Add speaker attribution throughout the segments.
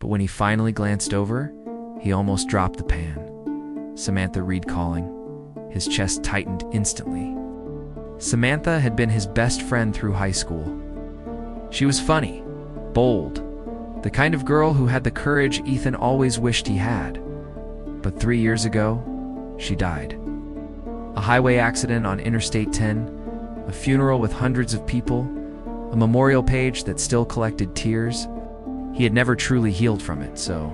Speaker 1: But when he finally glanced over, he almost dropped the pan. Samantha Reed calling. His chest tightened instantly. Samantha had been his best friend through high school. She was funny, bold, the kind of girl who had the courage Ethan always wished he had. But 3 years ago, she died. A highway accident on Interstate 10, a funeral with hundreds of people, a memorial page that still collected tears. He had never truly healed from it, so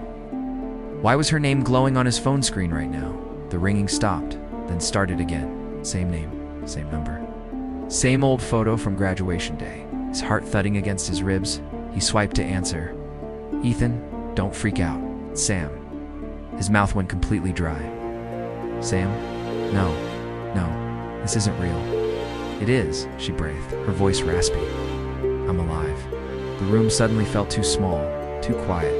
Speaker 1: why was her name glowing on his phone screen right now? The ringing stopped, then started again. Same name, same number. Same old photo from graduation day. His heart thudding against his ribs, he swiped to answer. Ethan, don't freak out. It's Sam. His mouth went completely dry. Sam? No, this isn't real. It is, she breathed, her voice raspy. I'm alive. The room suddenly felt too small, too quiet.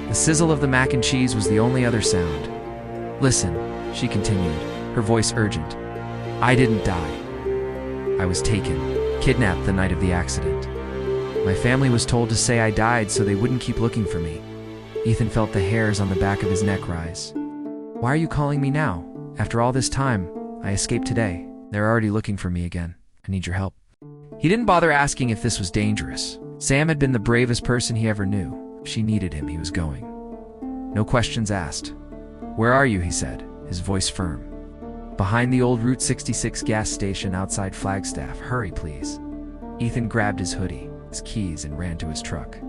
Speaker 1: The sizzle of the mac and cheese was the only other sound. Listen, she continued, her voice urgent. I didn't die. I was taken, kidnapped the night of the accident. My family was told to say I died so they wouldn't keep looking for me. Ethan felt the hairs on the back of his neck rise. Why are you calling me now? After all this time, I escaped today. They're already looking for me again. I need your help. He didn't bother asking if this was dangerous. Sam had been the bravest person he ever knew. If she needed him, he was going. No questions asked. Where are you, he said, his voice firm. Behind the old Route 66 gas station outside Flagstaff. Hurry, please. Ethan grabbed his hoodie, his keys, and ran to his truck.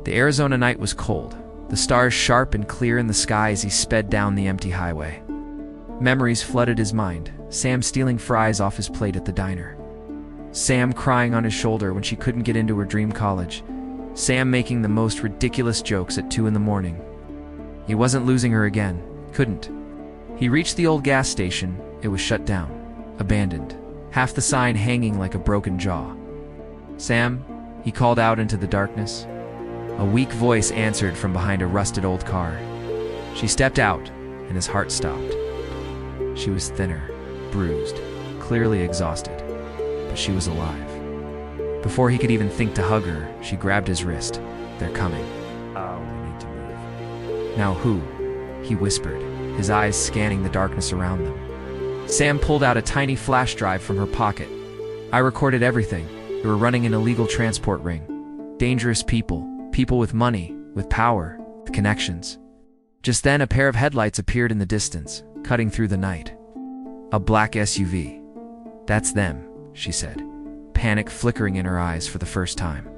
Speaker 1: The Arizona night was cold, the stars sharp and clear in the sky as he sped down the empty highway. Memories flooded his mind. Sam stealing fries off his plate at the diner. Sam crying on his shoulder when she couldn't get into her dream college. Sam making the most ridiculous jokes at 2 in the morning. He wasn't losing her again. Couldn't. He reached the old gas station. It was shut down. Abandoned. Half the sign hanging like a broken jaw. Sam, he called out into the darkness. A weak voice answered from behind a rusted old car. She stepped out, and his heart stopped. She was thinner, bruised, clearly exhausted, but she was alive. Before he could even think to hug her, she grabbed his wrist. They're coming. Oh, we need to move. Now who? He whispered, his eyes scanning the darkness around them. Sam pulled out a tiny flash drive from her pocket. I recorded everything. They were running an illegal transport ring. Dangerous people, people with money, with power, with connections. Just then, a pair of headlights appeared in the distance, cutting through the night. A black SUV. That's them, she said, panic flickering in her eyes for the first time.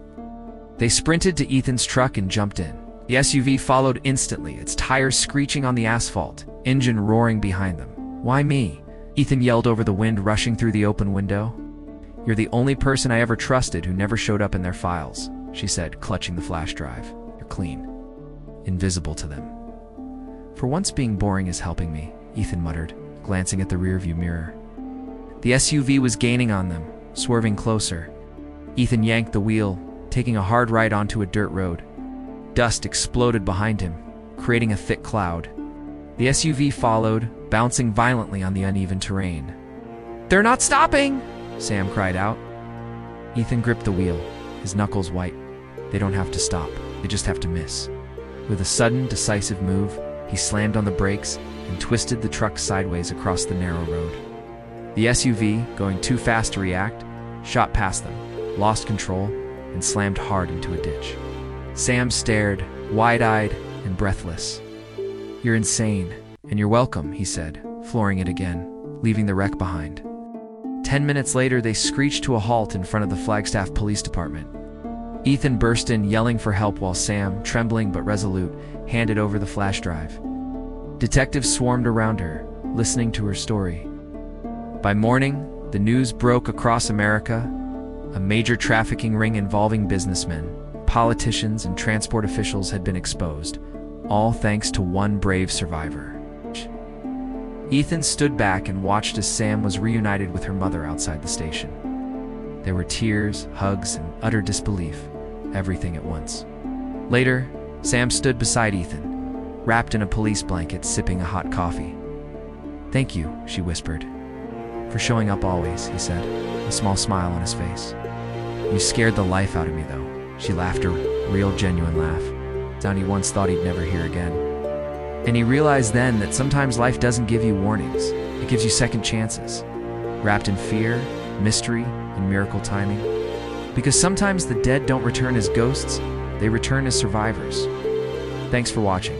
Speaker 1: They sprinted to Ethan's truck and jumped in. The SUV followed instantly, its tires screeching on the asphalt, engine roaring behind them. Why me? Ethan yelled over the wind rushing through the open window. You're the only person I ever trusted who never showed up in their files, she said, clutching the flash drive. You're clean. Invisible to them. For once being boring is helping me, Ethan muttered, glancing at the rearview mirror. The SUV was gaining on them, swerving closer. Ethan yanked the wheel, taking a hard right onto a dirt road. Dust exploded behind him, creating a thick cloud. The SUV followed, bouncing violently on the uneven terrain. They're not stopping! Sam cried out. Ethan gripped the wheel, his knuckles white. They don't have to stop, they just have to miss. With a sudden, decisive move, he slammed on the brakes and twisted the truck sideways across the narrow road. The SUV, going too fast to react, shot past them, lost control, and slammed hard into a ditch. Sam stared, wide-eyed and breathless. You're insane, and you're welcome, he said, flooring it again, leaving the wreck behind. 10 minutes later, they screeched to a halt in front of the Flagstaff Police Department. Ethan burst in, yelling for help while Sam, trembling but resolute, handed over the flash drive. Detectives swarmed around her, listening to her story. By morning, the news broke across America. A major trafficking ring involving businessmen, politicians, and transport officials had been exposed, all thanks to one brave survivor. Ethan stood back and watched as Sam was reunited with her mother outside the station. There were tears, hugs, and utter disbelief, everything at once. Later, Sam stood beside Ethan, wrapped in a police blanket, sipping a hot coffee. Thank you, she whispered. For showing up always, he said, a small smile on his face. You scared the life out of me, though. She laughed a real, genuine laugh. sound he once thought he'd never hear again. And he realized then that sometimes life doesn't give you warnings, it gives you second chances, wrapped in fear, mystery, and miracle timing. Because sometimes the dead don't return as ghosts, they return as survivors. Thanks for watching.